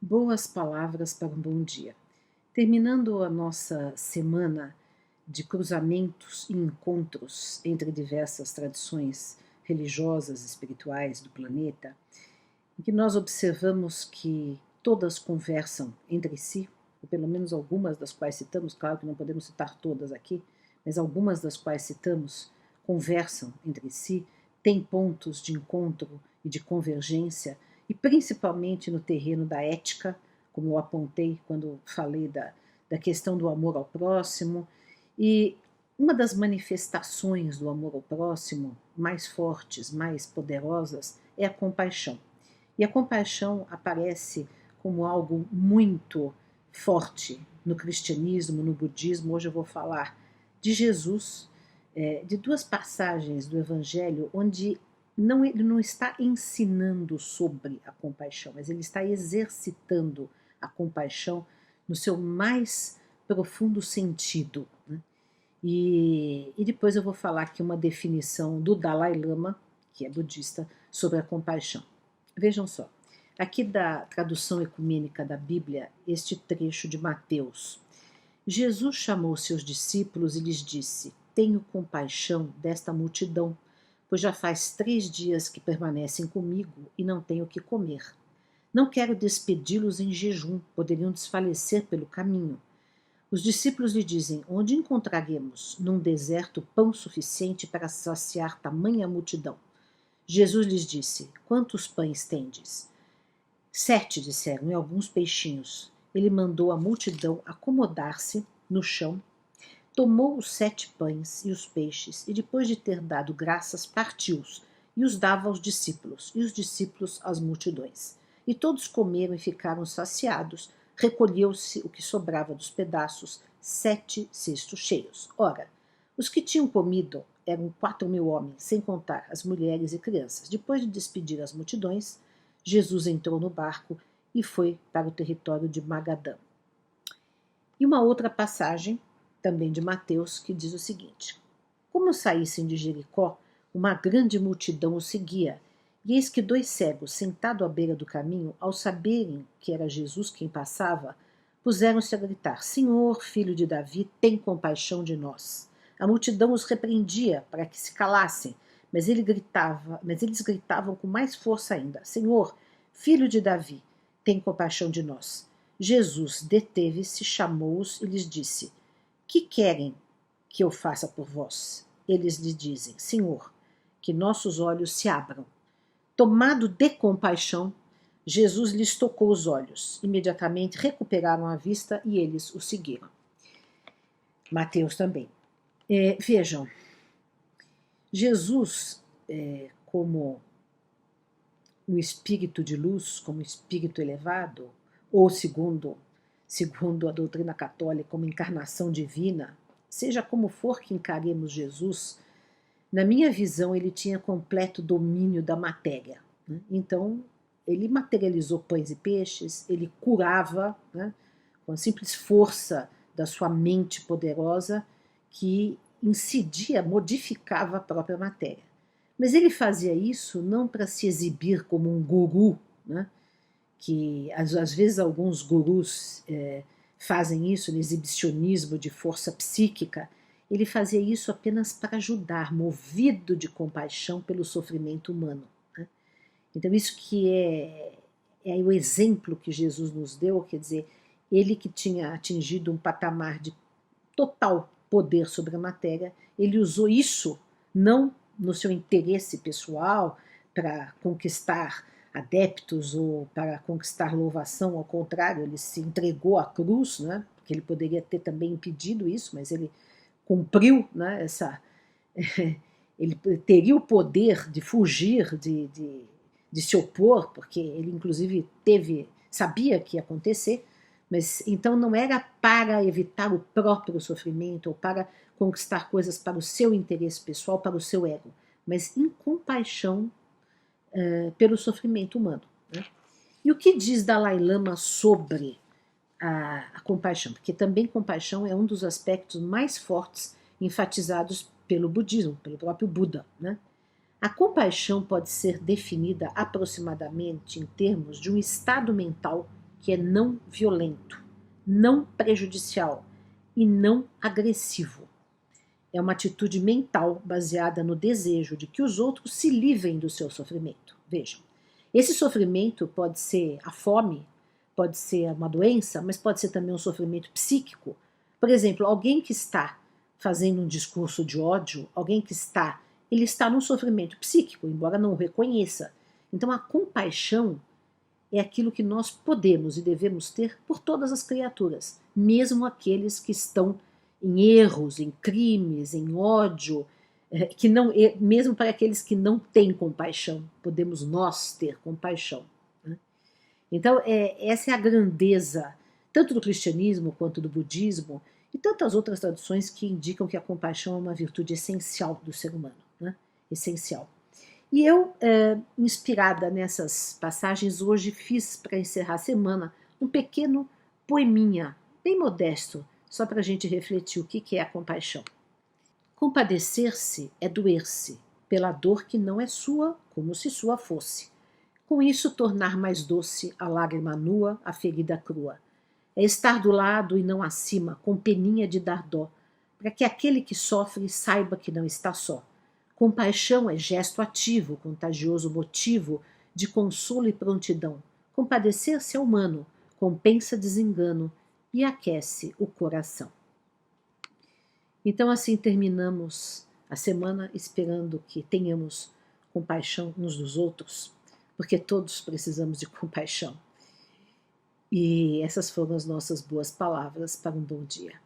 Boas palavras para um bom dia. Terminando a nossa semana de cruzamentos e encontros entre diversas tradições religiosas e espirituais do planeta, em que nós observamos que todas conversam entre si, ou pelo menos algumas das quais citamos, claro que não podemos citar todas aqui, mas algumas das quais citamos conversam entre si, têm pontos de encontro e de convergência, e principalmente no terreno da ética, como eu apontei quando falei da questão do amor ao próximo. E uma das manifestações do amor ao próximo mais fortes, mais poderosas, é a compaixão. E a compaixão aparece como algo muito forte no cristianismo, no budismo. Hoje eu vou falar de Jesus, de duas passagens do Evangelho onde ele não está ensinando sobre a compaixão, mas ele está exercitando a compaixão no seu mais profundo sentido, né? E depois eu vou falar aqui uma definição do Dalai Lama, que é budista, sobre a compaixão. Vejam só, aqui da tradução ecumênica da Bíblia, este trecho de Mateus. Jesus chamou seus discípulos e lhes disse: Tenho compaixão desta multidão, pois já faz 3 dias que permanecem comigo e não tenho o que comer. Não quero despedi-los em jejum, poderiam desfalecer pelo caminho. Os discípulos lhe dizem: Onde encontraremos num deserto pão suficiente para saciar tamanha multidão? Jesus lhes disse: Quantos pães tendes? 7, disseram, e alguns peixinhos. Ele mandou a multidão acomodar-se no chão, tomou os 7 pães e os peixes, e depois de ter dado graças, partiu-os, e os dava aos discípulos, e os discípulos às multidões. E todos comeram e ficaram saciados. Recolheu-se o que sobrava dos pedaços, 7 cestos cheios. Ora, os que tinham comido eram 4.000 homens, sem contar as mulheres e crianças. Depois de despedir as multidões, Jesus entrou no barco e foi para o território de Magadã. E uma outra passagem, também de Mateus, que diz o seguinte: Como saíssem de Jericó, uma grande multidão os seguia, e eis que 2 cegos, sentados à beira do caminho, ao saberem que era Jesus quem passava, puseram-se a gritar: Senhor, filho de Davi, tem compaixão de nós. A multidão os repreendia para que se calassem, mas eles gritavam com mais força ainda: Senhor, filho de Davi, tem compaixão de nós. Jesus deteve-se, chamou-os e lhes disse: Que querem que eu faça por vós? Eles lhe dizem: Senhor, que nossos olhos se abram. Tomado de compaixão, Jesus lhes tocou os olhos. Imediatamente recuperaram a vista e eles o seguiram. Mateus também. Vejam, Jesus, como um espírito de luz, como um espírito elevado, ou segundo a doutrina católica, como encarnação divina, seja como for que encaremos Jesus, na minha visão ele tinha completo domínio da matéria, né? Então, ele materializou pães e peixes, ele curava, né, com a simples força da sua mente poderosa que incidia, modificava a própria matéria. Mas ele fazia isso não para se exibir como um guru, né? Que às vezes alguns gurus fazem isso, no exibicionismo de força psíquica. Ele fazia isso apenas para ajudar, movido de compaixão pelo sofrimento humano, né? Então isso que é o exemplo que Jesus nos deu, quer dizer, ele que tinha atingido um patamar de total poder sobre a matéria, ele usou isso não no seu interesse pessoal para conquistar adeptos ou para conquistar louvação, ao contrário, ele se entregou à cruz, né? Porque ele poderia ter também impedido isso, mas ele cumpriu, né, ele teria o poder de fugir, de se opor, porque ele inclusive sabia que ia acontecer, mas então não era para evitar o próprio sofrimento ou para conquistar coisas para o seu interesse pessoal, para o seu ego, mas em compaixão pelo sofrimento humano, né? E o que diz Dalai Lama sobre a compaixão? Porque também compaixão é um dos aspectos mais fortes enfatizados pelo budismo, pelo próprio Buda, né? A compaixão pode ser definida aproximadamente em termos de um estado mental que é não violento, não prejudicial e não agressivo. É uma atitude mental baseada no desejo de que os outros se livrem do seu sofrimento. Vejam, esse sofrimento pode ser a fome, pode ser uma doença, mas pode ser também um sofrimento psíquico. Por exemplo, alguém que está fazendo um discurso de ódio, ele está num sofrimento psíquico, embora não o reconheça. Então a compaixão é aquilo que nós podemos e devemos ter por todas as criaturas, mesmo aqueles que estão em erros, em crimes, em ódio, mesmo para aqueles que não têm compaixão, podemos nós ter compaixão. Né? Então, essa é a grandeza, tanto do cristianismo quanto do budismo, e tantas outras tradições que indicam que a compaixão é uma virtude essencial do ser humano, né? Essencial. E eu, inspirada nessas passagens, hoje fiz, para encerrar a semana, um pequeno poeminha, bem modesto, só para a gente refletir o que é a compaixão. Compadecer-se é doer-se pela dor que não é sua, como se sua fosse. Com isso, tornar mais doce a lágrima nua, a ferida crua. É estar do lado e não acima, com peninha de dar dó, para que aquele que sofre saiba que não está só. Compaixão é gesto ativo, contagioso motivo de consolo e prontidão. Compadecer-se é humano, compensa desengano e aquece o coração. Então assim terminamos a semana esperando que tenhamos compaixão uns dos outros, porque todos precisamos de compaixão. E essas foram as nossas boas palavras para um bom dia.